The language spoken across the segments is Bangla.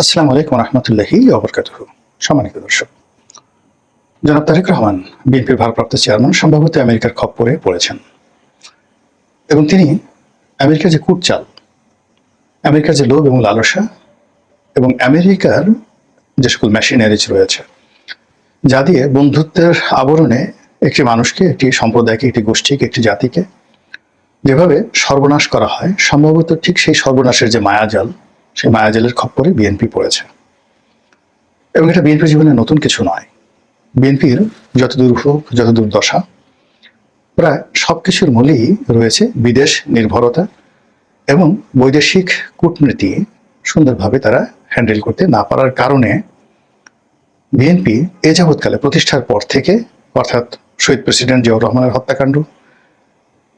আসসালামু আলাইকুম রহমতুল্লাহি ওবরকাতুহ। সম্মানিত দর্শক, জনাব তারেক রহমান বিএনপির ভারপ্রাপ্ত চেয়ারম্যান সম্ভবত আমেরিকার খপ্পরে পড়েছেন এবং তিনি আমেরিকার যে কূটচাল, আমেরিকার যে লোভ এবং লালসা এবং আমেরিকার যে সকল মেশিনারিজ রয়েছে, যা দিয়ে বন্ধুত্বের আবরণে একটি মানুষকে, একটি সম্প্রদায়কে, একটি গোষ্ঠীকে, একটি জাতিকে যেভাবে সর্বনাশ করা হয়, সম্ভবত ঠিক সেই সর্বনাশের যে মায়াজাল, সেই মায়াজালের খপ্পরে বিএনপি পড়েছে। এবং এটা বিএনপির জীবনে নতুন কিছু নয়। বিএনপির যত দুর্ভোগ, যত দুর্দশা, প্রায় সবকিছুর মূলেই রয়েছে বিদেশ নির্ভরতা এবং বৈদেশিক কূটনীতি সুন্দরভাবে তারা হ্যান্ডেল করতে না পারার কারণে বিএনপি এ যাবৎকালে প্রতিষ্ঠার পর থেকে, অর্থাৎ শহীদ প্রেসিডেন্ট জিয়াউর রহমানের হত্যাকাণ্ড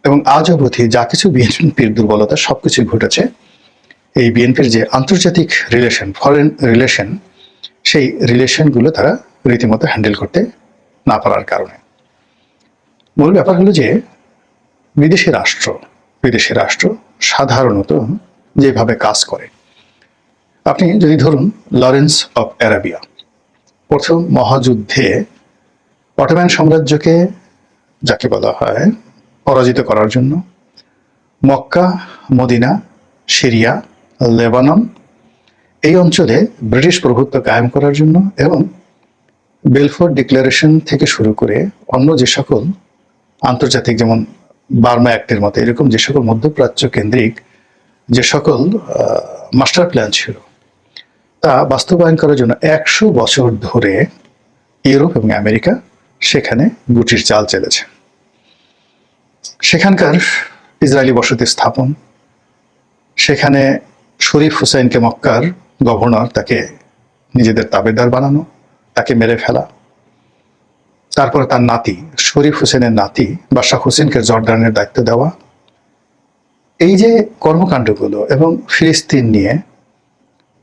এবং আজ অবধি যা কিছু বিএনপির দুর্বলতা সবকিছু ঘটেছে এই বিএনপির যে আন্তর্জাতিক রিলেশন, ফরেন রিলেশন, সেই রিলেশনগুলো তারা রীতিমতো হ্যান্ডেল করতে না পারার কারণে। মূল ব্যাপার হলো যে বিদেশি রাষ্ট্র সাধারণত যেভাবে কাজ করে, আপনি যদি ধরুন লরেন্স অফ অ্যারাবিয়া প্রথম মহাযুদ্ধে অটোম্যান সাম্রাজ্যকে, যাকে বলা হয়, পরাজিত করার জন্য মক্কা, মদিনা, সিরিয়া, লেবানন এই অঞ্চলে ব্রিটিশ প্রভুত্ব কায়েম করার জন্য এবং বেলফোর ডিক্লারেশন থেকে শুরু করে অন্য যে সকল আন্তর্জাতিক, যেমন বার্মা অ্যাক্টের মতো এরকম যে সকল মধ্যপ্রাচ্য কেন্দ্রিক যে সকল মাস্টার প্ল্যান ছিল, তা বাস্তবায়ন করার জন্য 100 বছর ধরে ইউরোপ এবং আমেরিকা সেখানে গুটির চাল চেলেছে। সেখানকার ইসরায়েলি বসতি স্থাপন, সেখানে শরীফ হুসাইনকে মক্কার গভর্নর, তাকে নিজেদের তাবেদার বানানো, তাকে মেরে ফেলা, তারপরে তার নাতি শরীফ হুসেনের নাতি বাদশাহ হোসেনকে জর্ডানের দায়িত্ব দেওয়া, এই যে কর্মকাণ্ডগুলো, এবং ফিলিস্তিন নিয়ে,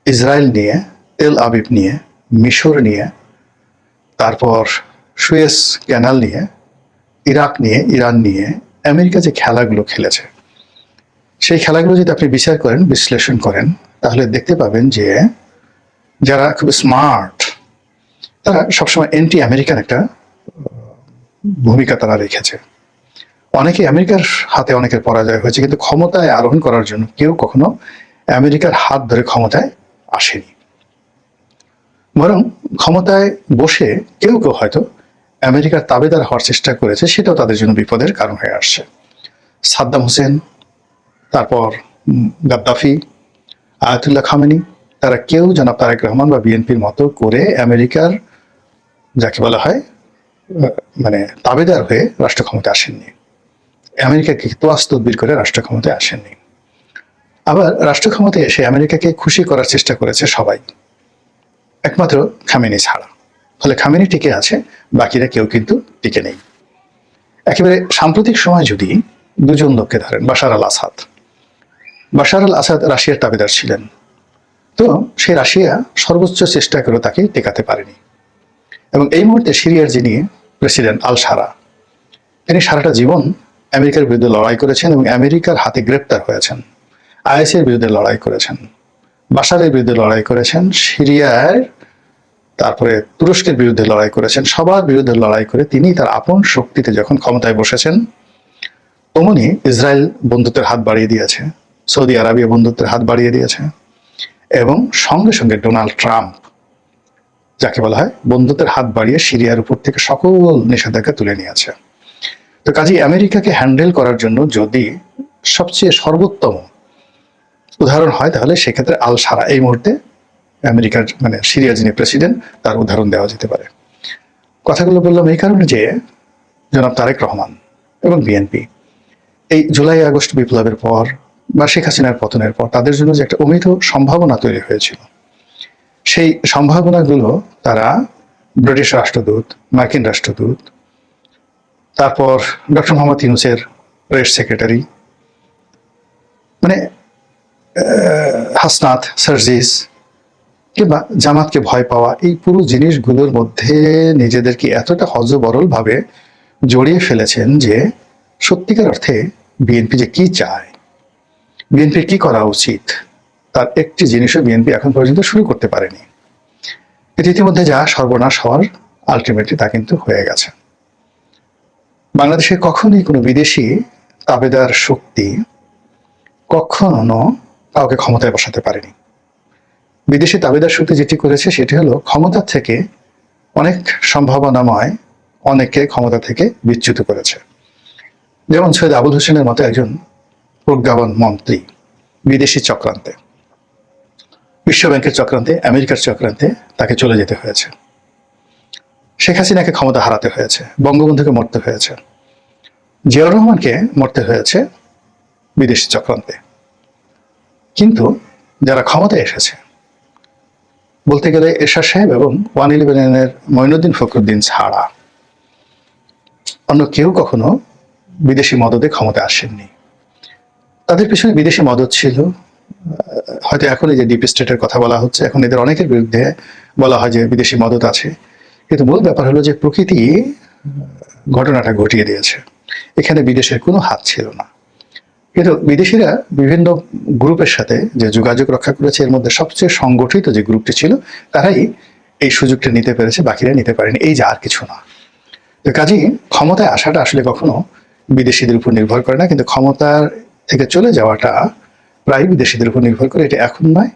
ইসরায়েল নিয়ে, তেল আবিব নিয়ে, মিশর নিয়ে, তারপর সুয়েজ ক্যানাল নিয়ে, ইরাক নিয়ে, ইরান নিয়ে আমেরিকা যে খেলাগুলো খেলেছে, সেই খেলাগুলো যদি আপনি বিচার করেন, বিশ্লেষণ করেন, তাহলে দেখতে পাবেন যে যারা খুব স্মার্ট তারা সবসময় অ্যান্টি আমেরিকান একটা ভূমিকা তারা রেখেছে। অনেকে আমেরিকার হাতে অনেকের পরাজয় হয়েছে, কিন্তু ক্ষমতায় আরোহণ করার জন্য কেউ কখনো আমেরিকার হাত ধরে ক্ষমতায় আসেনি। বরং ক্ষমতায় বসে কেউ কেউ হয়তো আমেরিকার তাবেদার হওয়ার চেষ্টা করেছে, সেটাও তাদের জন্য বিপদের কারণ হয়ে আসছে। সাদ্দাম হোসেন, তারপর গাদ্দাফি, আয়াতুল্লাহ খামেনি, তারা কেউ জনাব তারেক রহমান বা বিএনপির মতো করে আমেরিকার, যাকে বলা হয়, মানে তাবেদার হয়ে রাষ্ট্র ক্ষমতায় আসেননি। আমেরিকাকে তোয়াজ তদবির করে রাষ্ট্র ক্ষমতায় আসেননি। আবার রাষ্ট্র ক্ষমতায় এসে আমেরিকাকে খুশি করার চেষ্টা করেছে সবাই, একমাত্র খামেনি ছাড়া। ফলে খামেনি টিকে আছে, বাকিরা কেউ কিন্তু টিকে নেই। একেবারে সাম্প্রতিক সময় যদি দুজন লোককে ধরেন, বাশার আল আসাদ রাশিয়ার তাবেদার ছিলেন, তো সেই রাশিয়া সর্বোচ্চ চেষ্টা করে তাকে টেকাতে পারেনি। এবং এই মুহূর্তে সিরিয়ার যিনি প্রেসিডেন্ট আল সারা, তিনি সারাটা জীবন আমেরিকার বিরুদ্ধে লড়াই করেছেন এবং আমেরিকার হাতে গ্রেপ্তার হয়েছেন। আইএসের বিরুদ্ধে লড়াই করেছেন, বাশারের বিরুদ্ধে লড়াই করেছেন, সিরিয়ার, তারপরে তুরস্কের বিরুদ্ধে লড়াই করেছেন। সবার বিরুদ্ধে লড়াই করে তিনি তার আপন শক্তিতে যখন ক্ষমতায় বসেছেন, তমনি ইসরায়েল বন্ধুত্বের হাত বাড়িয়ে দিয়েছে, সৌদি আরবিয়া বন্ধুত্বের হাত বাড়িয়ে দিয়েছে, এবং সঙ্গে সঙ্গে ডোনাল্ড ট্রাম্প, যাকে বলা হয় বন্ধুত্বের হাত বাড়িয়ে সিরিয়ার উপর থেকে সকল নিষেধাজ্ঞা তুলে নিয়েছে। তো কাজেই আমেরিকাকে হ্যান্ডেল করার জন্য যদি সবচেয়ে সর্বোত্তম উদাহরণ হয়, তাহলে সেক্ষেত্রে আল সারা এই মুহূর্তে আমেরিকার, মানে সিরিয়ার যিনি প্রেসিডেন্ট, তার উদাহরণ দেওয়া যেতে পারে। কথাগুলো বললাম এই কারণে যে জনাব তারেক রহমান এবং বিএনপি এই জুলাই আগস্ট বিপ্লবের পর বা শেখ হাসিনার পতনের পর তাদের জন্য যে একটা অমিত সম্ভাবনা তৈরি হয়েছিল, সেই সম্ভাবনাগুলো তারা ব্রিটিশ রাষ্ট্রদূত, মার্কিন রাষ্ট্রদূত, তারপর ডক্টর মোহাম্মদ ইউনূসের প্রেস সেক্রেটারি, মানে হাসনাত, সার্জিস, কিংবা জামাতকে ভয় পাওয়া, এই পুরো জিনিসগুলোর মধ্যে নিজেদেরকে এতটা হযবরল ভাবে জড়িয়ে ফেলেছেন যে সত্যিকার অর্থে বিএনপি যে কি চায়, বিএনপির কি করা উচিত, তার একটি জিনিসও বিএনপি এখন পর্যন্ত শুরু করতে পারেনি। এটি ইতিমধ্যে যা সর্বনাশ হওয়ার আলটিমেটলি তা কিন্তু হয়ে গেছে। বাংলাদেশে কখনোই কোনো বিদেশি তাবেদার শক্তি কখনো কাউকে ক্ষমতায় বসাতে পারেনি। বিদেশি তাবেদার শক্তি যেটি করেছে সেটি হলো ক্ষমতা থেকে অনেক সম্ভাবনাময় অনেককে ক্ষমতা থেকে বিচ্যুত করেছে। যেমন সৈয়দ আবুল হোসেনের মতো একজন প্রজ্ঞাবান মন্ত্রী বিদেশি চক্রান্তে, বিশ্বব্যাংকের চক্রান্তে, আমেরিকার চক্রান্তে তাকে চলে যেতে হয়েছে। শেখ হাসিনাকে ক্ষমতা হারাতে হয়েছে, বঙ্গবন্ধুকে মরতে হয়েছে, জিয়াউর রহমানকে মরতে হয়েছে বিদেশি চক্রান্তে। কিন্তু যারা ক্ষমতায় এসেছে, বলতে গেলে এরশাদ সাহেব এবং 111-এর মঈনুদ্দিন ফখরুদ্দিন ছাড়া অন্য কেউ কখনো বিদেশি মদদে ক্ষমতায় আসেননি। তাদের পিছনে বিদেশি মদদ ছিল। হয়তো এখন এই যে ডিপ স্টেটের কথা বলা হচ্ছে, এখন এদের অনেকের বিরুদ্ধে বলা হয় যে বিদেশি মদদ আছে, কিন্তু মূল ব্যাপার হলো যে প্রকৃতি ঘটনাটা ঘটিয়ে দিয়েছে, এখানে বিদেশের কোনো হাত ছিল না। কিন্তু বিদেশিরা বিভিন্ন গ্রুপের সাথে যে যোগাযোগ রক্ষা করেছে, এর মধ্যে সবচেয়ে সংগঠিত যে গ্রুপটি ছিল তারাই এই সুযোগটা নিতে পেরেছে, বাকিরা নিতে পারেনি, এই যে আর কিছু না। তো কাজেই ক্ষমতায় আসাটা আসলে কখনো বিদেশিদের উপর নির্ভর করে না, কিন্তু ক্ষমতার থেকে চলে যাওয়াটা প্রায় বিদেশিদের উপর নির্ভর করে। এটা এখন নয়,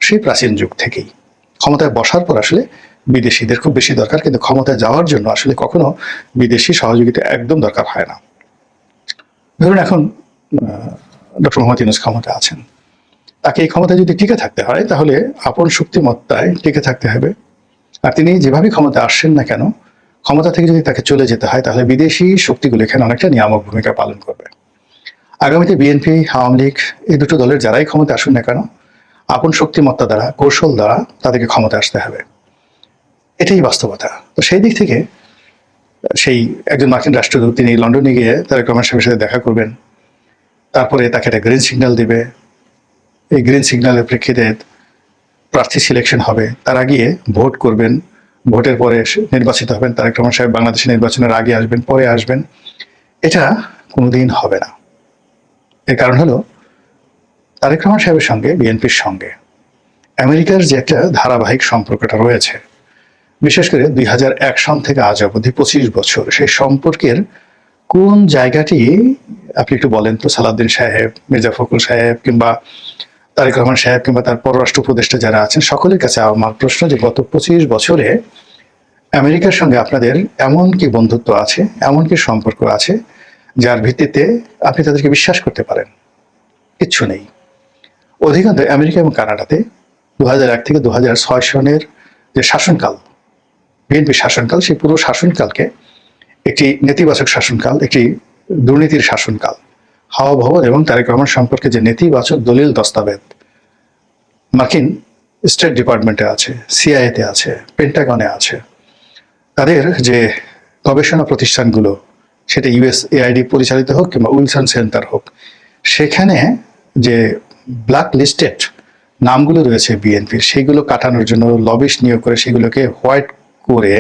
সেই প্রাচীন যুগ থেকেই। ক্ষমতায় বসার পর আসলে বিদেশিদের খুব বেশি দরকার, কিন্তু ক্ষমতায় যাওয়ার জন্য আসলে কখনো বিদেশি সহযোগিতা একদম দরকার হয় না। ধরুন এখন ডক্টর মোহাম্মদ ইউনূস ক্ষমতা আছেন, তাকে এই ক্ষমতায় যদি টিকে থাকতে হয় তাহলে আপন শক্তিমত্তায় টিকে থাকতে হবে। আর তিনি যেভাবে ক্ষমতা আসছেন না কেন, ক্ষমতা থেকে যদি তাকে চলে যেতে হয় তাহলে বিদেশি শক্তিগুলো এখানে অনেকটা নিয়ামক ভূমিকা পালন করবে। আগামীতে বিএনপি, আওয়ামী লীগ এই দুটো দলের যারাই ক্ষমতা আসুন না কেন, আপন শক্তিমত্তা দ্বারা, কৌশল দ্বারা তাদেরকে ক্ষমতা আসতে হবে, এটাই বাস্তবতা। তো সেই দিক থেকে সেই একজন মার্কিন রাষ্ট্রদূত তিনি লন্ডনে গিয়ে তারেক রহমান সাহেবের সাথে দেখা করবেন, তারপরে তাকে একটা গ্রিন সিগন্যাল দিবে, এই গ্রিন সিগন্যালের প্রেক্ষিতে প্রার্থী সিলেকশন হবে, তারা গিয়ে ভোট করবেন, ভোটের পরে নির্বাচিত হবেন। তারেক রহমান সাহেব বাংলাদেশে নির্বাচনের আগে আসবেন, পরে আসবেন, এটা কোনোদিন হবে না। এর কারণ হলো তারেক রহমান সাহেবের সঙ্গে বিএনপির সঙ্গে আমেরিকার যে একটা ধারাবাহিক সম্পর্কটা রয়েছে, বিশেষ করে 2001 সন থেকে আজ অবধি 25 বছর, সেই সম্পর্কের কোন জায়গাটি আপনি একটু বলেন তো সালাউদ্দিন সাহেব, মির্জা ফখরুল সাহেব কিংবা তারেক রহমান সাহেব কিংবা তার পররাষ্ট্র উপদেষ্টা যারা আছেন সকলের কাছে আমার প্রশ্ন যে গত 25 বছরে আমেরিকার সঙ্গে আপনাদের এমন কি বন্ধুত্ব আছে, এমন কি সম্পর্ক আছে যার ভিত্তিতে আপনি তাদেরকে বিশ্বাস করতে পারেন? কিচ্ছু নেই। অধিকাংশ আমেরিকা এবং কানাডাতে 2001 থেকে 2006 সনের যে শাসনকাল, বিএনপি শাসনকাল, সেই পুরো শাসনকালকে একটি নেতিবাচক শাসনকাল, একটি দুর্নীতির শাসনকাল। হাওয়া ভবন এবং তারেক রহমান সম্পর্কে যে নেতিবাচক দলিল দস্তাবেজ মার্কিন স্টেট ডিপার্টমেন্টে আছে, সিআইএতে আছে, পেন্টাগনে আছে, তাদের যে গবেষণা প্রতিষ্ঠানগুলো, সেটা ইউএসএআইডি পরিচালিত হোক কিংবা উইলসন সেন্টার হোক, সেখানে যে ব্ল্যাক লিস্টেড নামগুলো রয়েছে বিএনপির, সেইগুলো কাটানোর জন্য লবিস্ট নিয়োগ করে সেগুলোকে হোয়াইট করে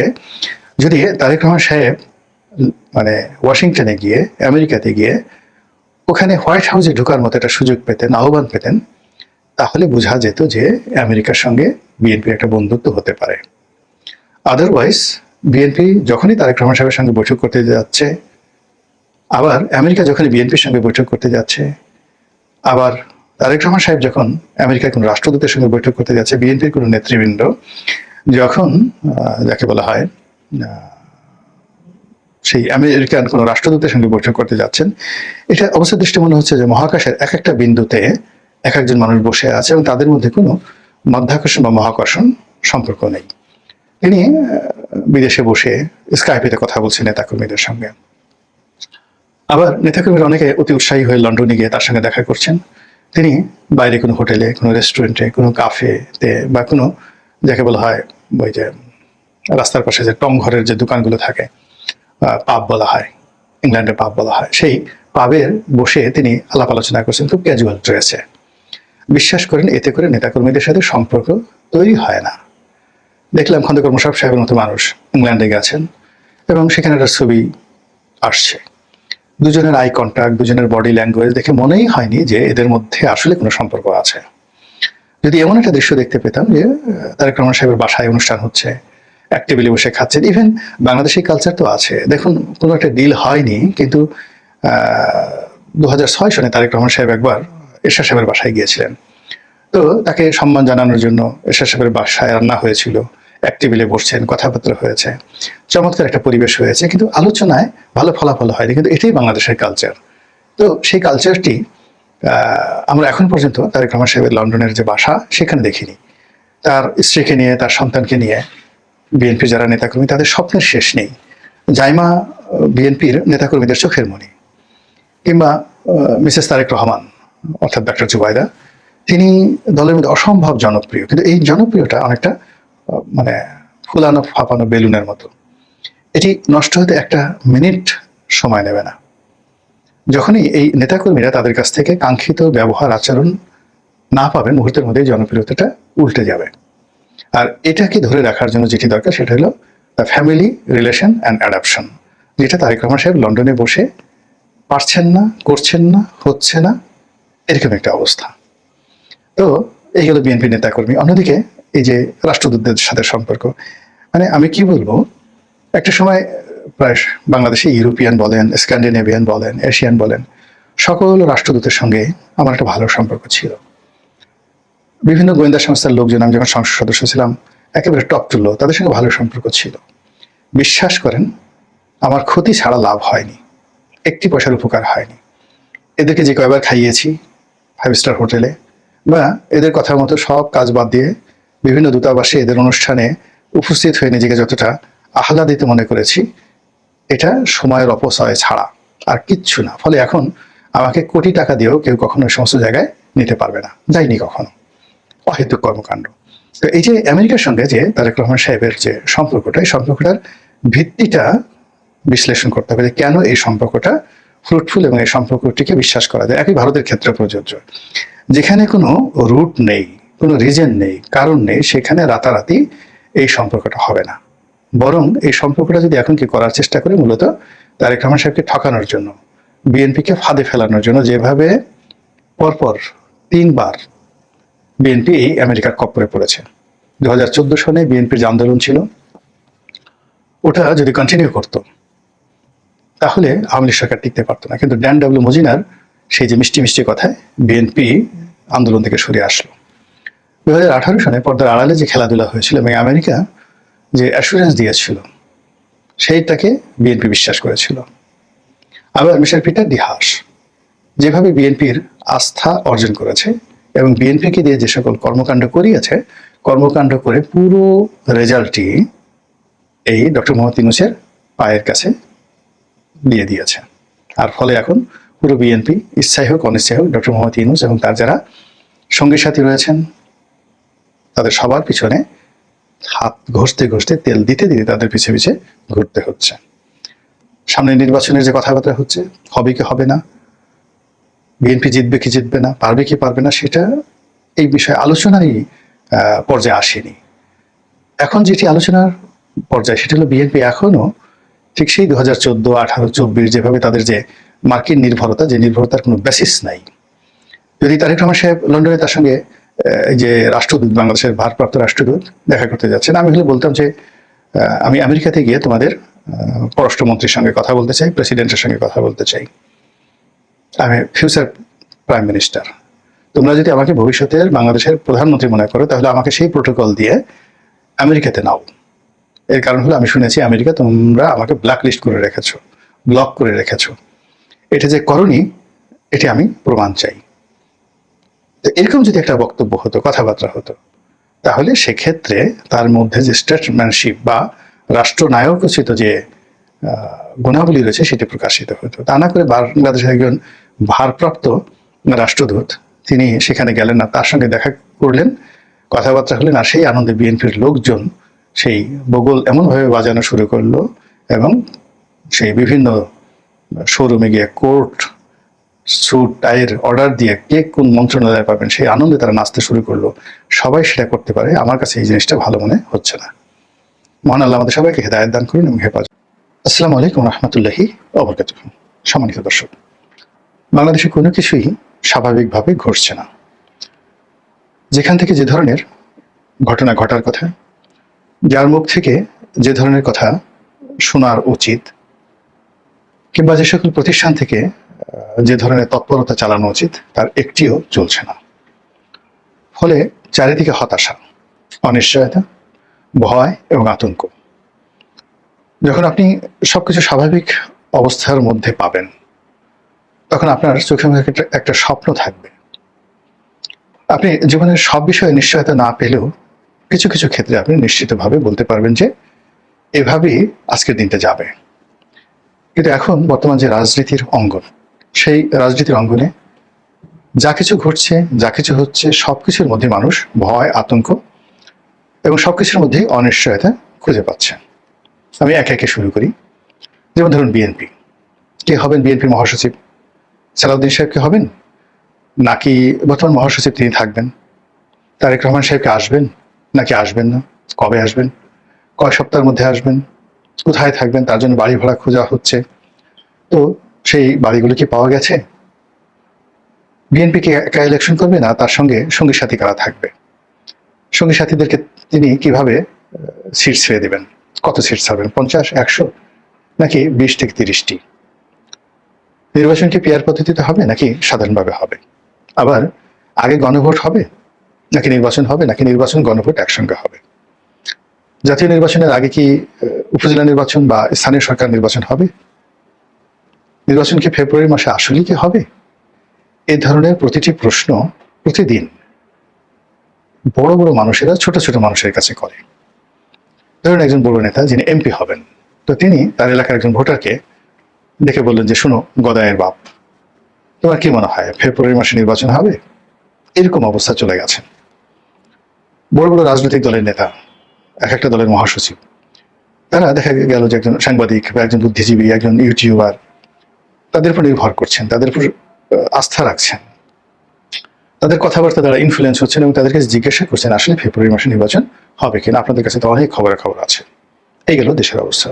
যদি তারেক রহমান সাহেব মানে ওয়াশিংটনে গিয়ে, আমেরিকাতে গিয়ে ওখানে হোয়াইট হাউসে ঢোকার মতো একটা সুযোগ পেতেন, আহ্বান পেতেন, তাহলে বোঝা যেত যে আমেরিকার সঙ্গে বিএনপির একটা বন্ধুত্ব হতে পারে। আদারওয়াইজ বিএনপি যখনই তারেক রহমান সাহেবের সঙ্গে বৈঠক করতে যাচ্ছে, আবার আমেরিকা যখনই বিএনপির সঙ্গে বৈঠক করতে যাচ্ছে, আবার তারেক রহমান সাহেব যখন আমেরিকার কোনো রাষ্ট্রদূতের সঙ্গে বৈঠক করতে যাচ্ছে, বিএনপির কোনো নেতৃবৃন্দ যখন যাকে বলা হয় সেই আমেরিকান কোনো রাষ্ট্রদূতের সঙ্গে বৈঠক করতে যাচ্ছেন, এটা অবস্থা দৃষ্টি মনে হচ্ছে যে মহাকাশের এক একটা বিন্দুতে এক একজন মানুষ বসে আছে এবং তাদের মধ্যে কোনো মাধ্যাকর্ষণ বা মহাকর্ষণ সম্পর্ক নেই। তিনি বিদেশে বসে স্কাইপেতে কথা বলছেন নেতাকর্মীদের সঙ্গে। আবার নেতাকর্মীরা অনেকে অতি উৎসাহী হয়ে লন্ডনে গিয়ে তার সঙ্গে দেখা করছেন। তিনি বাইরে কোনো হোটেলে, কোনো রেস্টুরেন্টে, কোনো কাফেতে বা কোনো যাকে বলা হয় ওই যে রাস্তার পাশে যে টং ঘরের যে দোকানগুলো থাকে, পাব বলা হয়, ইংল্যান্ডে পাব বলা হয়, সেই পাবের বসে তিনি আলাপ আলোচনা করছেন খুব ক্যাজুয়াল ড্রেসে। বিশ্বাস করেন এতে করে নেতাকর্মীদের সাথে সম্পর্ক তৈরি হয় না। দেখলাম খন্দকার মোশাররফ সাহেবের মতো মানুষ ইংল্যান্ডে গেছেন এবং সেখানে একটা ছবি আসছে, দুজনের আই কন্ট্যাক্ট, দুজনের বডি ল্যাঙ্গুয়েজ দেখে মনেই হয়নি যে এদের মধ্যে আসলে কোনো সম্পর্ক আছে। যদি এমন একটা দৃশ্য দেখতে পেতাম যে তারেক রহমান সাহেবের বাসায় অনুষ্ঠান হচ্ছে, এক টেবিলে বসে খাচ্ছেন। ইভেন বাংলাদেশি কালচার তো আছে, দেখুন কোনো একটা ডিল হয়নি, কিন্তু 2006 সনে তারেক রহমান সাহেব একবার এরশাদ সাহেবের বাসায় গিয়েছিলেন। তো তাকে সম্মান জানানোর জন্য এরশাদ সাহেবের বাসায় রান্না হয়েছিল, এক টেবিলে বসছেন, কথাবার্তা হয়েছে, চমৎকার একটা পরিবেশ হয়েছে, কিন্তু আলোচনায় ভালো ফলাফল হয়নি। কিন্তু এটাই বাংলাদেশের কালচার। তো সেই কালচারটি আমরা এখন পর্যন্ত তারেক রহমান সাহেবের লন্ডনের যে বাসা সেখানে দেখিনি। তার স্ত্রীকে নিয়ে, তার সন্তানকে নিয়ে বিএনপি যারা নেতাকর্মী, তাদের স্বপ্নের শেষ নেই। জাইমা বিএনপির নেতাকর্মীদের চোখের মণি, কিংবা মিসেস তারেক রহমান অর্থাৎ ডক্টর জুবাইদা, তিনি দলের মধ্যে অসম্ভব জনপ্রিয়, কিন্তু এই জনপ্রিয়তা অনেকটা মানে ফুলানো ফাঁপানো বেলুনের মতো। এটি নষ্ট হতে একটা মিনিট সময় নেবে না। যখনই এই নেতাকর্মীরা তাদের কাছ থেকে কাঙ্ক্ষিত ব্যবহার আচরণ না পাবেন, মুহূর্তের মধ্যে জনপ্রিয়তাটা উল্টে যাবে। আর এটাকে ধরে রাখার জন্য যেটি দরকার সেটা হলো the family relation and adoption, যেটা তারেক রহমান সাহেব লন্ডনে বসে পারছেন না, করছেন না, হচ্ছে না, এরকম একটা অবস্থা। তো এই হলো বিএনপি নেতাকর্মী। অন্যদিকে এই যে রাষ্ট্রদূতদের সাথে সম্পর্ক, মানে আমি কি বলবো, একটা সময় প্রায় বাংলাদেশে ইউরোপিয়ান বলেন, স্ক্যান্ডিনেভিয়ান বলেন, এশিয়ান বলেন, সকল রাষ্ট্রদূতের সঙ্গে আমার একটা ভালো সম্পর্ক ছিল। বিভিন্ন গোয়েন্দা সংস্থার লোকজন, আমি যখন সংসদ সদস্য ছিলাম, একেবারে টপ টু লো, তাদের সঙ্গে ভালো সম্পর্ক ছিল। বিশ্বাস করেন, আমার ক্ষতি ছাড়া লাভ হয়নি, একটি পয়সার উপকার হয়নি। এদেরকে যে কয়বার খাইয়েছি 5 স্টার হোটেলে, বা এদের কথার মতো সব কাজ বাদ দিয়ে বিভিন্ন দূতাবাসে এদের অনুষ্ঠানে উপস্থিত হয়ে নিজেকে যতটা আহ্লাদিত মনে করেছি, এটা সময়ের অপচয় ছাড়া আর কিচ্ছু না। ফলে এখন আমাকে কোটি টাকা দিয়েও কেউ কখনো এই সমস্ত জায়গায় নিতে পারবে না, যাইনি কখনো। অহেতুক কর্মকাণ্ড। তো এই যে আমেরিকার সঙ্গে যে তারেক রহমান সাহেবের যে সম্পর্কটা, এই সম্পর্কটার ভিত্তিটা বিশ্লেষণ করতে হবে, কেন এই সম্পর্কটা ফ্রুটফুল এবং এই সম্পর্কটিকে বিশ্বাস করা যায়। একই ভারতের ক্ষেত্রে প্রযোজ্য। যেখানে কোনো রুট নেই, কোনো রিজন নেই, কারণ নেই, সেখানে রাতারাতি এই সম্পর্কটা হবে না। বরং এই সম্পর্কটা যদি এখন কি করার চেষ্টা করে, মূলত তারেক রহমান সাহেবকে ঠকানোর জন্য, বিএনপিকে ফাঁদে ফেলানোর জন্য, যেভাবে পরপর 3বার বিএনপি এই আমেরিকার কপ্পরে পড়েছে। 2014 সনে বিএনপির যে আন্দোলন ছিল, ওটা যদি কন্টিনিউ করতো তাহলে আওয়ামী লীগ সরকার টিকতে পারতো না। কিন্তু ড্যান ডাব্লিউ মজিনার সেই যে মিষ্টি মিষ্টি কথায় বিএনপি আন্দোলন থেকে সরে আসলো। 2018 সনে পর্দার আড়ালে যে খেলাধুলা হয়েছিল এবং আমেরিকা যে অ্যাসুরেন্স দিয়েছিল, সেইটাকে বিএনপি বিশ্বাস করেছিল। আবার মিস্টার পিটার ডি হাস যেভাবে বিএনপির আস্থা অর্জন করেছে এবং বিএনপিকে দিয়ে যে সকল কর্মকাণ্ড করিয়েছে, কর্মকাণ্ড করে পুরো রেজাল্টটি এই ডক্টর মোহাম্মদ ইউনূসের পায়ের কাছে দিয়ে দিয়েছে। আর ফলে এখন পুরো বিএনপি, ইচ্ছাই হোক অনিচ্ছাই হোক, ডক্টর মোহাম্মদ ইউনূস এবং তার যারা সঙ্গী সাথী রয়েছেন, তাদের সবার পিছনে হাত ঘষতে ঘষতে, তেল দিতে দিতে তাদের পিছে পিছে ঘুরতে হচ্ছে। সামনে নির্বাচনের যে কথাবার্তা হচ্ছে, হবে কি হবে না, বিএনপি জিতবে কি জিতবে না, পারবে কি পারবে না, সেটা এই বিষয়ে আলোচনারই পর্যায়ে আসেনি। এখন যেটি আলোচনার পর্যায়ে, সেটা হলো বিএনপি এখনো ঠিক সেই 2014, 18, 24 যেভাবে তাদের যে মার্কিন নির্ভরতা, যে নির্ভরতার কোনো বেসিস নাই। যদি তারেক রহমান সাহেব লন্ডনে তার সঙ্গে যে রাষ্ট্রদূত, বাংলাদেশের ভারপ্রাপ্ত রাষ্ট্রদূত দেখা করতে যাচ্ছেন, আমি হলে বলতাম যে আমি আমেরিকাতে গিয়ে তোমাদের পররাষ্ট্রমন্ত্রীর সঙ্গে কথা বলতে চাই, প্রেসিডেন্টের সঙ্গে কথা বলতে চাই, আমি ফিউচার প্রাইম মিনিস্টার। তোমরা যদি আমাকে ভবিষ্যতের বাংলাদেশের প্রধানমন্ত্রী মনে করো, তাহলে আমাকে সেই প্রোটোকল দিয়ে আমেরিকাতে নাও। এর কারণ হলো, আমি শুনেছি আমেরিকা তোমরা আমাকে ব্ল্যাক লিস্ট করে রেখেছো, ব্লক করে রেখেছো। এটা যে করনি, এটি আমি প্রমাণ চাই। তো এরকম যদি একটা বক্তব্য হতো, কথাবার্তা হতো, তাহলে সেক্ষেত্রে তার মধ্যে যে স্টেটসম্যানশিপ বা রাষ্ট্রনায়কোচিত যে গুণাবলী রয়েছে, সেটি প্রকাশিত হতো। তা না করে বাংলাদেশের একজন ভারপ্রাপ্ত রাষ্ট্রদূত, তিনি সেখানে গেলেন না, তার সঙ্গে দেখা করলেন, কথাবার্তা হলেন, আর সেই আনন্দে বিএনপির লোকজন সেই বগল এমনভাবে বাজানো শুরু করলো এবং সেই বিভিন্ন শোরুমে গিয়ে কোর্ট স্যুট টাইয়ের অর্ডার দিয়ে কে কোন মন্ত্রণালয়ে পাবেন, সেই আনন্দে তারা নাচতে শুরু করলো। সবাই সেটা করতে পারে, আমার কাছে এই জিনিসটা ভালো মনে হচ্ছে না। মহান আল্লাহ আমাদের সবাইকে হেদায়েত দান করুন এবং হেফাজত। আসসালামু আলাইকুম রহমতুল্লাহি ওয়া বারাকাতুহু। সম্মানিত দর্শক, বাংলাদেশে কোনো কিছুই স্বাভাবিকভাবে ঘটছে না। যেখান থেকে যে ধরনের ঘটনা ঘটার কথা, যার মুখ থেকে যে ধরনের কথা শোনার উচিত, কিংবা যে সকল প্রতিষ্ঠান থেকে যে ধরনের তৎপরতা চালানো উচিত, তার একটিও চলছে না। ফলে চারিদিকে হতাশা, অনিশ্চয়তা, ভয় এবং আতঙ্ক। যখন আপনি সবকিছু স্বাভাবিক অবস্থার মধ্যে পাবেন, তখন আপনার চোখে মুখে একটা স্বপ্ন থাকবে। আপনি জীবনের সব বিষয়ে নিশ্চয়তা না পেলেও কিছু কিছু ক্ষেত্রে আপনি নিশ্চিতভাবে বলতে পারবেন যে এভাবেই আজকের দিনটা যাবে। কিন্তু এখন বর্তমান যে রাজনীতির অঙ্গন, সেই রাজনীতির অঙ্গনে যা কিছু ঘটছে, যা কিছু হচ্ছে, সবকিছুর মধ্যে মানুষ ভয়, আতঙ্ক এবং সবকিছুর মধ্যেই অনিশ্চয়তা খুঁজে পাচ্ছে। আমি একে একে শুরু করি। যেমন ধরুন বিএনপি, কে হবেন বিএনপির মহাসচিব? সালাউদ্দিন সাহেব কে হবেন, নাকি বর্তমান মহাসচিব তিনি থাকবেন? তারেক রহমান সাহেবকে আসবেন নাকি আসবেন না? কবে আসবেন? কয় সপ্তাহের মধ্যে আসবেন? কোথায় থাকবেন? তার জন্য বাড়ি ভাড়া খোঁজা হচ্ছে। তো সেই বাড়িগুলো কি পাওয়া গেছে? বিএনপি কি একা ইলেকশন করবে, না তার সঙ্গে সঙ্গী সাথী কারা থাকবে? সঙ্গী সাথীদেরকে তিনি কিভাবে সিট ছেড়ে দেবেন? কত সিট ছাড়বেন? 50, 100, নাকি 20 থেকে 30টি? নির্বাচন কি পিআর পদ্ধতিতে হবে নাকি সাধারণভাবে হবে? আবার আগে গণভোট হবে নাকি নির্বাচন হবে, নাকি নির্বাচন গণভোট একসঙ্গে হবে? জাতীয় নির্বাচনের আগে কি উপজেলা নির্বাচন বা স্থানীয় সরকার নির্বাচন হবে? নির্বাচন কি ফেব্রুয়ারি মাসে আসলেই কি হবে? এই ধরনের প্রতিটি প্রশ্ন প্রতিদিন বড় বড় মানুষেরা ছোট ছোট মানুষের কাছে করে। ধরুন একজন বড় নেতা যিনি এমপি হবেন, তো তিনি তার এলাকার একজন ভোটারকে দেখে বললেন যে, শোনো গদায়ের বাপ, তোমার কি মনে হয় ফেব্রুয়ারি মাসে নির্বাচন হবে? এরকম অবস্থা চলে গেছে। বড় বড় রাজনৈতিক দলের নেতা, এক একটা দলের মহাসচিব, তারা দেখা গেল যে একজন সাংবাদিক বা একজন বুদ্ধিজীবী, একজন ইউটিউবার, তাদের উপর নির্ভর করছেন, তাদের উপর আস্থা রাখছেন, তাদের কথাবার্তা দ্বারা ইনফ্লুয়েন্স হচ্ছেন এবং তাদেরকে জিজ্ঞাসা করছেন আসলে ফেব্রুয়ারি মাসে নির্বাচন হবে কিনা, আপনাদের কাছে তো অনেক খবর আছে। এই গেল দেশের অবস্থা।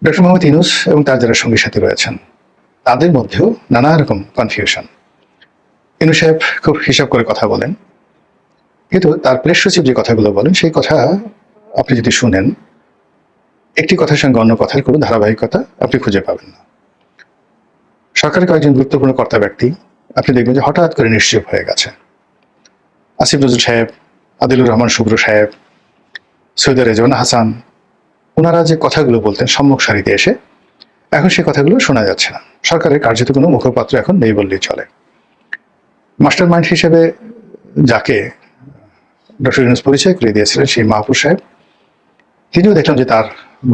ডক্টর মোহাম্মদ ইউনূস এবং তার যারা সঙ্গী সাথী রয়েছেন, তাদের মধ্যেও নানা রকম কনফিউশন। ইউনূস সাহেব খুব হিসাব করে কথা বলেন, কিন্তু তার প্রেস সচিব যে কথাগুলো বলেন, সেই কথা আপনি যদি শুনেন, একটি কথার সঙ্গে অন্য কথার কোনো ধারাবাহিকতা আপনি খুঁজে পাবেন না। সরকারের কয়েকজন গুরুত্বপূর্ণ কর্তা ব্যক্তি আপনি দেখবেন যে হঠাৎ করে নিশ্চুপ হয়ে গেছে। আসিফ নজরুল সাহেব, আদিলুর রহমান শুভ্র সাহেব, সৈয়দ রেজওয়ান হাসান, ওনারা যে কথাগুলো বলতেন সম্মুখ সারিতে এসে, এখন সেই কথাগুলো শোনা যাচ্ছে না। সরকারের কার্যত কোনো মুখপাত্র এখন নেই বললেই চলে। মাস্টার মাইন্ড হিসেবে যাকে ডক্টর ইউনূস পরিচয় করে দিয়েছিলেন, সেই মাহফুজ সাহেব, তিনিও দেখলাম যে তার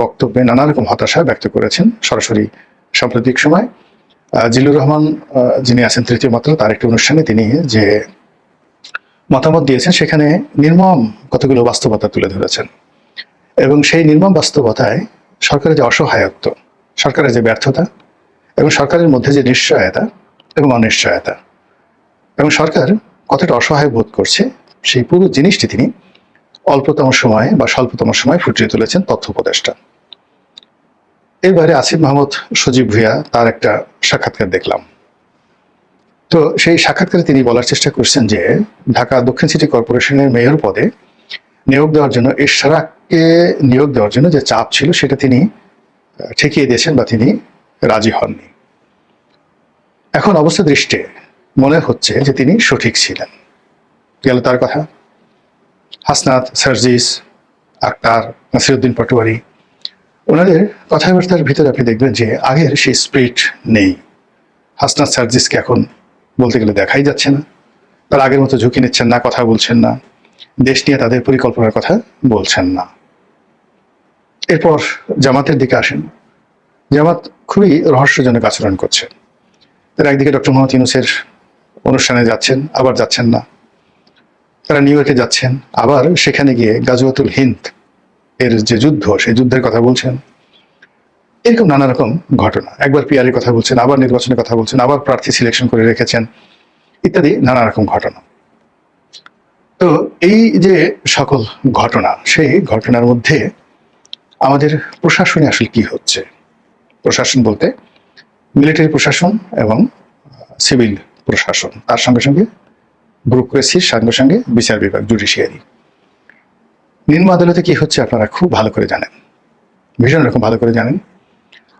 বক্তব্যে নানা রকম হতাশা ব্যক্ত করেছেন। সরাসরি সাম্প্রতিক সময় জিল্লুর রহমান, যিনি আছেন তৃতীয় মাত্রা, তার একটি অনুষ্ঠানে তিনি যে মতামত দিয়েছেন, সেখানে নির্মম কতগুলো বাস্তবতা তুলে ধরেছেন এবং সেই নির্মম বাস্তবতায় সরকারের যে অসহায়ত্ব, সরকারের যে ব্যর্থতা এবং সরকারের মধ্যে যে নিশ্চয়তা এবং অনিশ্চয়তা এবং সরকার কতটা অসহায় বোধ করছে, সেই পুরো জিনিসটি তিনি অল্পতম সময়ে বা স্বল্পতম সময়ে ফুটিয়ে তুলেছেন তথ্য উপদেষ্টা। এবারে আসিফ মাহমুদ সজীব ভুঁইয়া, তার একটা সাক্ষাৎকার দেখলাম। তো সেই সাক্ষাৎকারে তিনি বলার চেষ্টা করছেন যে ঢাকা দক্ষিণ সিটি কর্পোরেশনের মেয়র পদে নিয়োগ দেওয়ার জন্য, ইশরাককে নিয়োগ দেওয়ার জন্য যে চাপ ছিল, সেটা তিনি ঠেকিয়ে দিয়েছেন বা তিনি রাজি হননি। এখন অবস্থা দৃষ্টে মনে হচ্ছে যে তিনি সঠিক ছিলেন। গেল তার কথা। হাসনাত, সার্জিস, আক্তার, নাসিরউদ্দিন পাটোয়ারি, ওনাদের কথাবার্তার ভিতরে আপনি দেখবেন যে আগের সেই স্পিরিট নেই। হাসনাত, সার্জিসকে এখন বলতে গেলে দেখাই যাচ্ছে না। তারা আগের মতো ঝুঁকি নিচ্ছেন না, কথা বলছেন না, দেশ নিয়ে তাদের পরিকল্পনার কথা বলছেন না। এরপর জামাতের দিকে আসেন। জামাত খুবই রহস্যজনক আচরণ করছে। তারা একদিকে ডক্টর মোহাম্মদ ইউনূসের অনুষ্ঠানে যাচ্ছেন, আবার যাচ্ছেন না। তারা নিউ ইয়র্কে যাচ্ছেন, আবার সেখানে গিয়ে গাজওয়াতুল হিন্দ এর যে যুদ্ধ, সেই যুদ্ধের কথা বলছেন। এরকম নানা রকম ঘটনা। একবার পিআরের কথা বলছেন, আবার নির্বাচনের কথা বলছেন, আবার প্রার্থী সিলেকশন করে রেখেছেন, ইত্যাদি নানা রকম ঘটনা। তো এই যে সকল ঘটনা, সেই ঘটনার মধ্যে আমাদের প্রশাসনে আসলে কি হচ্ছে? প্রশাসন বলতে মিলিটারি প্রশাসন এবং সিভিল প্রশাসন, তার সঙ্গে সঙ্গে ব্যুরোক্রেসির সঙ্গে সঙ্গে বিচার বিভাগ, জুডিশিয়ারি। নিম্ন আদালতে কি হচ্ছে আপনারা খুব ভালো করে জানেন, ভীষণ রকম ভালো করে জানেন।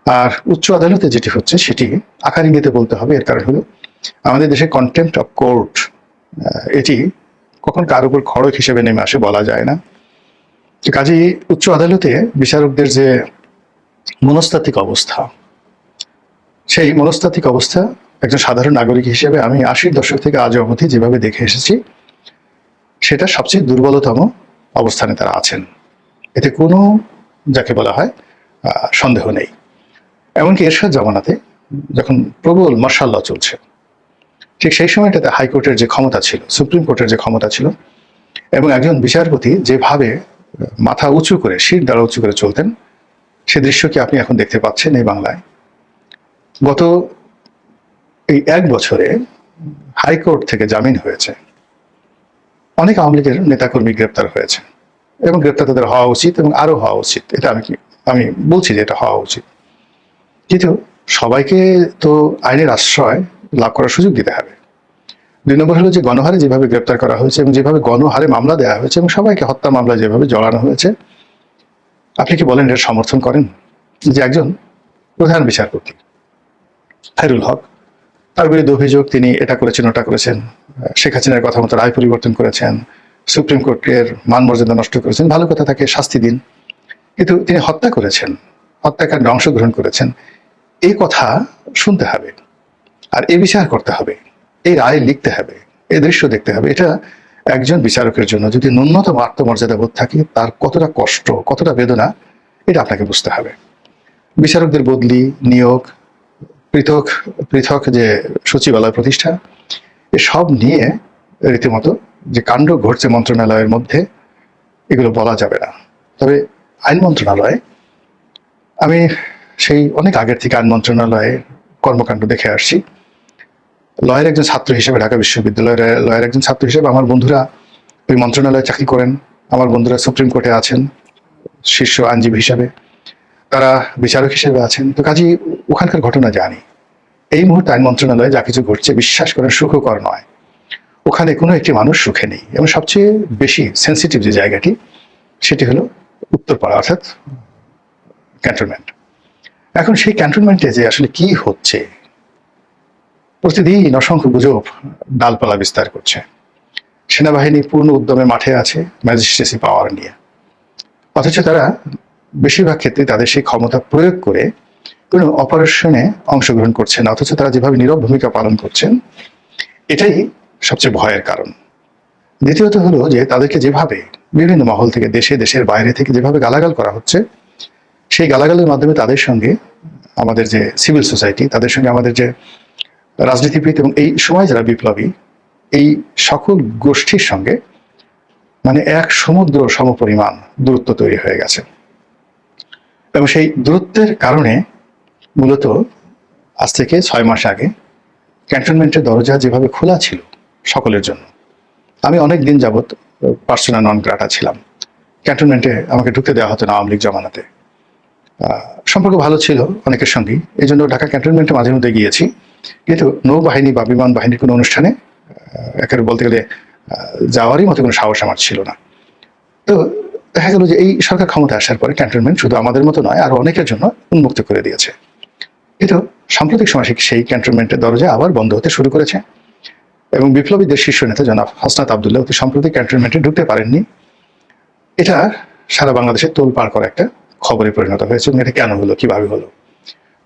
আর উচ্চ আদালতে যেটি হচ্ছে সেটি আকার ইঙ্গিতে বলতে হবে। এর কারণ হলো আমাদের দেশে কন্টেম্পট অফ কোর্ট, এটি কখন কার উপর খড়ক হিসেবে নেমে আসে বলা যায় না। কাজেই উচ্চ আদালতে বিচারকদের যে মনস্তাত্ত্বিক অবস্থা, সেই মনস্তাত্ত্বিক অবস্থা একজন সাধারণ নাগরিক হিসেবে আমি 80-র দশক থেকে আজ অবধি যেভাবে দেখে এসেছি, সেটা সবচেয়ে দুর্বলতম অবস্থানে তারা আছেন। এতে কোনো যাকে বলা হয় সন্দেহ নেই। এমনকি এরশাদ জামানাতে যখন প্রবল মার্শাল ল চলছে, ঠিক সেই সময়টাতে হাইকোর্টের যে ক্ষমতা ছিল, সুপ্রিম কোর্টের যে ক্ষমতা ছিল, এবং একজন বিচারপতি যেভাবে মাথা উঁচু করে, শির দ্বারা উঁচু করে চলতেন, সে দৃশ্য কি আপনি এখন দেখতে পাচ্ছেন এই বাংলায়? গত এই 1 বছরে হাইকোর্ট থেকে জামিন হয়েছে, অনেক আওয়ামী লীগের নেতাকর্মী গ্রেপ্তার হয়েছে, এবং গ্রেপ্তার তাদের হওয়া উচিত এবং আরো হওয়া উচিত। এটা আমি বলছি যে এটা হওয়া উচিত, কিন্তু সবাইকে তো আইনের আশ্রয় লাভ করার সুযোগ দিতে হবে। 2 নম্বর হলো যে গণহারে যেভাবে গ্রেপ্তার করা হয়েছে এবং যেভাবে গণহারে মামলা দেওয়া হয়েছে এবং সবাইকে হত্যা মামলা যেভাবে জড়ানো হয়েছে, আপনি কি বলেন এর সমর্থন করেন? যে একজন প্রধান বিচারপতি খায়রুল হক, তার বিরুদ্ধে অভিযোগ তিনি এটা করেছেন ওটা করেছেন, শেখ হাসিনার কথা মতো রায় পরিবর্তন করেছেন, সুপ্রিম কোর্টের মান মর্যাদা নষ্ট করেছেন, ভালো কথা, তাকে শাস্তি দিন। কিন্তু তিনি হত্যা করেছেন, হত্যাকাণ্ডে অংশগ্রহণ করেছেন, এই কথা শুনতে হবে, আর এই বিচার করতে হবে, এই রায় লিখতে হবে, এই দৃশ্য দেখতে হবে। এটা একজন বিচারকের জন্য যদি ন্যূনতম আত্মমর্যাদা বোধ থাকে, তার কতটা কষ্ট, কতটা বেদনা, এটা আপনাকে বুঝতে হবে। বিচারকদের বদলি, নিয়োগ, পৃথক পৃথক যে সচিবালয় প্রতিষ্ঠা, এসব নিয়ে রীতিমতো যে কাণ্ড ঘটছে মন্ত্রণালয়ের মধ্যে, এগুলো বলা যাবে না। তবে আইন মন্ত্রণালয়ে আমি সেই অনেক আগের থেকে আইন মন্ত্রণালয়ে কর্মকাণ্ড দেখে আসছি। লয়ের একজন ছাত্র হিসেবে, ঢাকা বিশ্ববিদ্যালয়ের লয়ের একজন ছাত্র হিসেবে আমার বন্ধুরা ওই মন্ত্রণালয়ে চাকরি করেন, আমার বন্ধুরা সুপ্রিম কোর্টে আছেন শীর্ষ আইনজীবী হিসেবে, তারা বিচারক হিসেবে আছেন। তো কাজেই ওখানকার ঘটনা জানি। এই মুহূর্তে আইন মন্ত্রণালয়ে যা কিছু ঘটছে, বিশ্বাস করেন সুখকর নয়। ওখানে কোনো একটি মানুষ সুখে নেই, এবং সবচেয়ে বেশি সেন্সিটিভ যে জায়গাটি, সেটি হলো উত্তরপাড়া, অর্থাৎ ক্যান্টনমেন্ট। এখন সেই ক্যান্টনমেন্টে যে আসলে কি হচ্ছে, প্রতিদিন অসংখ্য গুজব ডালপালা বিস্তার করছে। সেনাবাহিনী পূর্ণ উদ্যমে মাঠে আছে ম্যাজিস্ট্রেসি পাওয়ার নিয়ে, অথচ তারা বেশিরভাগ ক্ষেত্রে তাদের সেই ক্ষমতা প্রয়োগ করে কোনো অপারেশনে অংশগ্রহণ করছে না, অথচ তারা যেভাবে নীরব ভূমিকা পালন করছেন, এটাই সবচেয়ে ভয়ের কারণ। দ্বিতীয়ত হলো যে তাদেরকে যেভাবে বিভিন্ন মহল থেকে, দেশের বাইরে থেকে যেভাবে গালাগাল করা হচ্ছে, সেই গালাগালের মাধ্যমে তাদের সঙ্গে আমাদের যে সিভিল সোসাইটি, তাদের সঙ্গে আমাদের যে রাজনীতিবিদ এবং এই সময় যারা বিপ্লবী, এই সকল গোষ্ঠীর সঙ্গে মানে এক সমুদ্র সমপরিমাণ দূরত্ব তৈরি হয়ে গেছে। এবং সেই দূরত্বের কারণে মূলত আজ থেকে 6 মাস আগে ক্যান্টনমেন্টের দরজা যেভাবে খোলা ছিল সকলের জন্য, আমি অনেক দিন যাবৎ পার্সোনা নন গ্রাটা ছিলাম। ক্যান্টনমেন্টে আমাকে ঢুকতে দেওয়া হতো না আওয়ামী লীগ জমানাতে। সম্পর্ক ভালো ছিল অনেকের সঙ্গেই, এই জন্য ঢাকা ক্যান্টনমেন্টে মাঝে মধ্যে গিয়েছি, কিন্তু নৌবাহিনী বা বিমান বাহিনীর কোনো অনুষ্ঠানে একেবারে বলতে গেলে যাওয়ারই মতো কোনো সাহস আমার ছিল না। তো দেখা গেল যে এই সরকার ক্ষমতা আসার পরে ক্যান্টনমেন্ট শুধু আমাদের মতো নয়, আরো অনেকের জন্য উন্মুক্ত করে দিয়েছে। কিন্তু সাম্প্রতিক সময় সেই ক্যান্টনমেন্টের দরজা আবার বন্ধ হতে শুরু করেছে, এবং বিপ্লবীদের শীর্ষ নেতা জনাব হাসনাত আবদুল্লাহ অতি সম্প্রতি ক্যান্টনমেন্টে ঢুকতে পারেননি। এটা সারা বাংলাদেশে তোলপাড় করা একটা খবরে পরিণত হয়েছে, এবং এটা কেন হলো, কিভাবে হলো।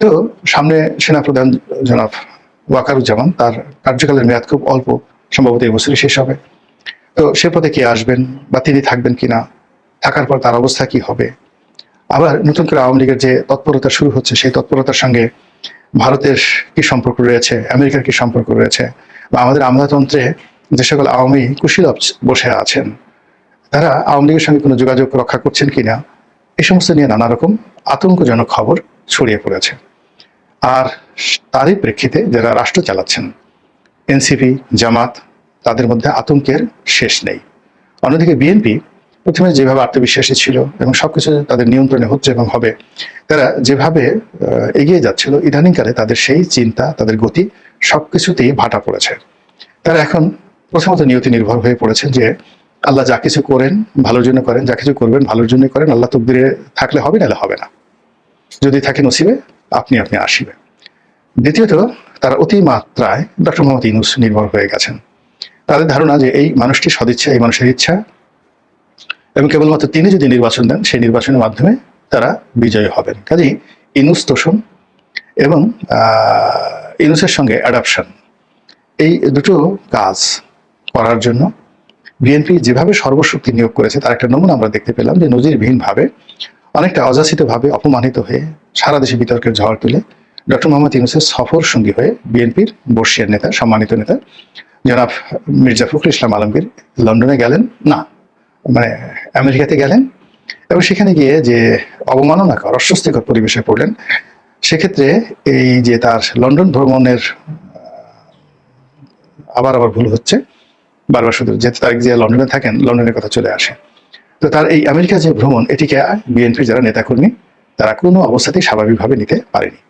তো সামনে সেনাপ্রধান জনাব ওয়াকারুজ্জামান, তার কার্যকালের মেয়াদ খুব অল্প, সম্ভবত এই বছরই শেষ হবে। তো সে পদে কে আসবেন বা তিনি থাকবেন কিনা, থাকার পর তার অবস্থা কি হবে, আবার নতুন করে আওয়ামী লীগের যে তৎপরতা শুরু হচ্ছে, সেই তৎপরতার সঙ্গে ভারতের কি সম্পর্ক রয়েছে, আমেরিকার কি সম্পর্ক রয়েছে, বা আমাদের আমলাতন্ত্রে যে সকল আওয়ামী কুশীলব বসে আছেন, তারা আওয়ামী লীগের সঙ্গে কোনো যোগাযোগ রক্ষা করছেন কিনা, এই সমস্ত নিয়ে নানা রকম আতঙ্কজনক খবর ছড়িয়ে পড়েছে। আর তারই প্রেক্ষিতে যারা রাষ্ট্র চালাচ্ছেন, এনসিপি, জামাত, তাদের মধ্যে আতঙ্কের শেষ নেই। অন্যদিকে বিএনপি প্রথমে যেভাবে আত্মবিশ্বাসী ছিল এবং সবকিছু তাদের নিয়ন্ত্রণে হচ্ছে এবং হবে, তারা যেভাবে এগিয়ে যাচ্ছিল, ইদানিংকালে তাদের সেই চিন্তা, তাদের গতি সবকিছুতেই ভাটা পড়েছে। তারা এখন প্রথমত নিয়তি নির্ভর হয়ে পড়েছেন যে আল্লাহ যা কিছু করেন ভালোর জন্য করেন, যা কিছু করবেন ভালোর জন্য করেন। আল্লাহ তকদিরে থাকলে হবে, নাহলে হবে না। যদি থাকে নসিবে, আপনি আপনি আসিবে। দ্বিতীয়ত, তারা অতিমাত্রায় ডক্টর মোহাম্মদ ইউনূস নির্ভর হয়ে গেছেন। তাদের ধারণা যে এই মানুষটি সদিচ্ছা, এই মানুষের ইচ্ছা, এবং কেবলমাত্র তিনি যদি নির্বাচন দেন সেই নির্বাচনের মাধ্যমে তারা বিজয়ী হবেন। কাজেই ইউনূস তোষণ এবং ইউনূসের সঙ্গে অ্যাডাপশন, এই দুটো কাজ করার জন্য বিএনপি যেভাবে সর্বশক্তি নিয়োগ করেছে তার একটা নমুনা আমরা দেখতে পেলাম, যে নজিরবিহীনভাবে, অনেকটা অযাচিতভাবে অপমানিত হয়ে সারা দেশে বিতর্কের ঝড় তুলে ডক্টর মোহাম্মদ ইউনূসের সফর সঙ্গী হয়ে বিএনপির বর্ষিয়ার নেতা, সম্মানিত নেতা জনাব মির্জা ফখরুল ইসলাম আলমগীর লন্ডনে গেলেন, না মানে আমেরিকাতে গেলেন, এবং সেখানে গিয়ে যে অবমাননাকর, অস্বস্তিকর পরিবেশে পড়লেন। সেক্ষেত্রে এই যে তার লন্ডন ভ্রমণের, আবার ভুল হচ্ছে, বারবার শুধু যেহেতু তারিখ যে লন্ডনে থাকেন, লন্ডনের কথা চলে আসে। তো তার এই আমেরিকা যে ভ্রমণ, এটিকে বিএনপির যারা নেতাকর্মী তারা কোনো অবস্থাতেই স্বাভাবিকভাবে নিতে পারেনি,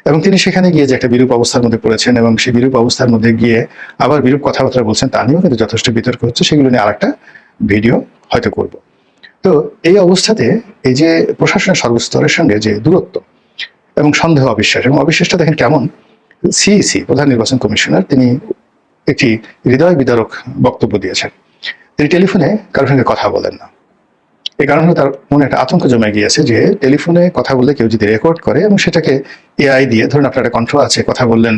এবং তিনি সেখানে গিয়ে যে একটা বিরূপ অবস্থার মধ্যে পড়েছেন এবং সেই বিরূপ অবস্থার মধ্যে গিয়ে আবার বিরূপ কথাবার্তা বলছেন, তা নিয়েও কিন্তু যথেষ্ট বিতর্ক হচ্ছে। সেগুলো নিয়ে আরেকটা ভিডিও হয়তো করব। তো এই অবস্থাতে এই যে প্রশাসনের সর্বস্তরের সঙ্গে যে দূরত্ব এবং সন্দেহ, অবিশ্বাস, এবং অবিশ্বাসটা দেখেন কেমন। সিইসি, প্রধান নির্বাচন কমিশনার, তিনি একটি হৃদয় বিদারক বক্তব্য দিয়েছেন। তিনি টেলিফোনে কারোর সঙ্গে কথা বলেন না। এই কারণে তার মনে একটা আতঙ্ক জমে গিয়েছে যে টেলিফোনে কথা বললে কেউ যদি রেকর্ড করে এবং সেটাকে এআই দিয়ে, ধরুন আপনার একটা কণ্ঠ আছে, কথা বললেন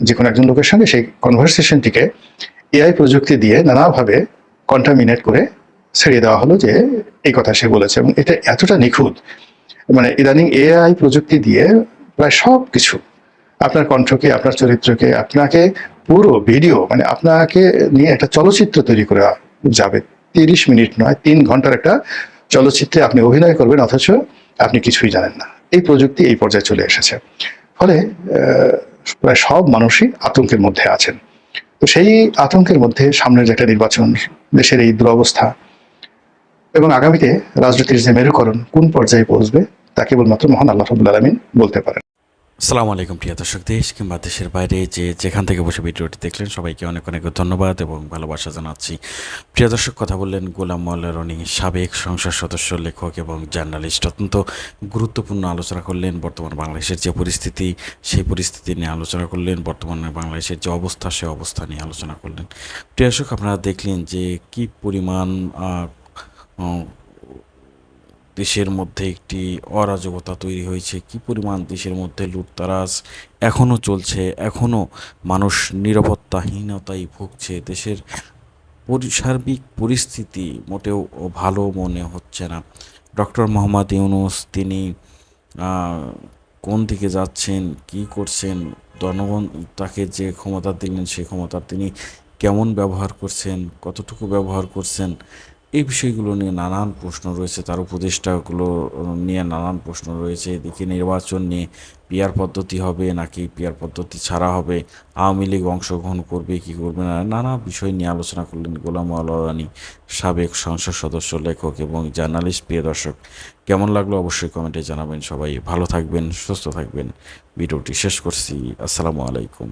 যে কোনো একজন লোকের সঙ্গে, সেই কনভারসেশনটিকে এআই প্রযুক্তি দিয়ে নানাভাবে কন্টামিনেট করে ছেড়িয়ে দেওয়া হলো যে এই কথা সে বলেছে, এবং এটা এতটা নিখুঁত, মানে ইদানিং এআই প্রযুক্তি দিয়ে প্রায় সব কিছু, আপনার কণ্ঠকে, আপনার চরিত্রকে, আপনাকে পুরো ভিডিও, মানে আপনাকে নিয়ে একটা চলচ্চিত্র তৈরি করা যাবে। 30 মিনিট নয়, 3 ঘন্টার একটা চলচ্চিত্রে আপনি অভিনয় করবেন, অথচ আপনি কিছুই জানেন না। এই প্রযুক্তি এই পর্যায়ে চলে এসেছে। ফলে প্রায় সব মানুষই আতঙ্কের মধ্যে আছেন। তো সেই আতঙ্কের মধ্যে সামনের যে একটা নির্বাচন, দেশের এই দুরবস্থা, এবং আগামীতে রাজনীতির যে মেরুকরণ কোন পর্যায়ে পৌঁছবে তা কেবলমাত্র মহান আল্লাহ রাব্বুল আলামিন বলতে পারেন। আসসালামু আলাইকুম প্রিয় দর্শক, দেশ কিংবা দেশের বাইরে যেখান থেকে বসে ভিডিওটি দেখলেন সবাইকে অনেক অনেক ধন্যবাদ এবং ভালোবাসা জানাচ্ছি। প্রিয় দর্শক, কথা বললেন গোলাম মোল্লা রনি, সাবেক সংসদ সদস্য, লেখক এবং জার্নালিস্ট। অত্যন্ত গুরুত্বপূর্ণ আলোচনা করলেন বর্তমান বাংলাদেশের যে পরিস্থিতি, সেই পরিস্থিতি নিয়ে আলোচনা করলেন। বর্তমানে বাংলাদেশের যে অবস্থা, সেই অবস্থা নিয়ে আলোচনা করলেন। প্রিয় দর্শক, আপনারা দেখলেন যে কী পরিমাণ দেশের মধ্যে একটি অরাজকতা তৈরি হয়েছে, কি পরিমাণ দেশের মধ্যে লুটতরাজ এখনও চলছে, এখনও মানুষ নিরাপত্তাহীনতায় ভুগছে। দেশের সার্বিক পরিস্থিতি মোটেও ভালো মনে হচ্ছে না। ডক্টর মোহাম্মদ ইউনূস তিনি কোন দিকে যাচ্ছেন, কি করছেন, জনগণ তাকে যে ক্ষমতা দিলেন সেই ক্ষমতা তিনি কেমন ব্যবহার করছেন, কতটুকু ব্যবহার করছেন, এই বিষয়গুলো নিয়ে নানান প্রশ্ন রয়েছে। তার উপদেষ্টাগুলো নিয়ে নানান প্রশ্ন রয়েছে। এদিকে নির্বাচন নিয়ে পিআর পদ্ধতি হবে নাকি পিআর পদ্ধতি ছাড়া হবে, আওয়ামী লীগ অংশগ্রহণ করবে কি করবে না, নানা বিষয় নিয়ে আলোচনা করলেন গোলাম মোল্লা রনি, সাবেক সংসদ সদস্য, লেখক এবং জার্নালিস্ট। প্রিয় দর্শক, কেমন লাগলো অবশ্যই কমেন্টে জানাবেন। সবাই ভালো থাকবেন, সুস্থ থাকবেন। ভিডিওটি শেষ করছি। আসসালামু আলাইকুম।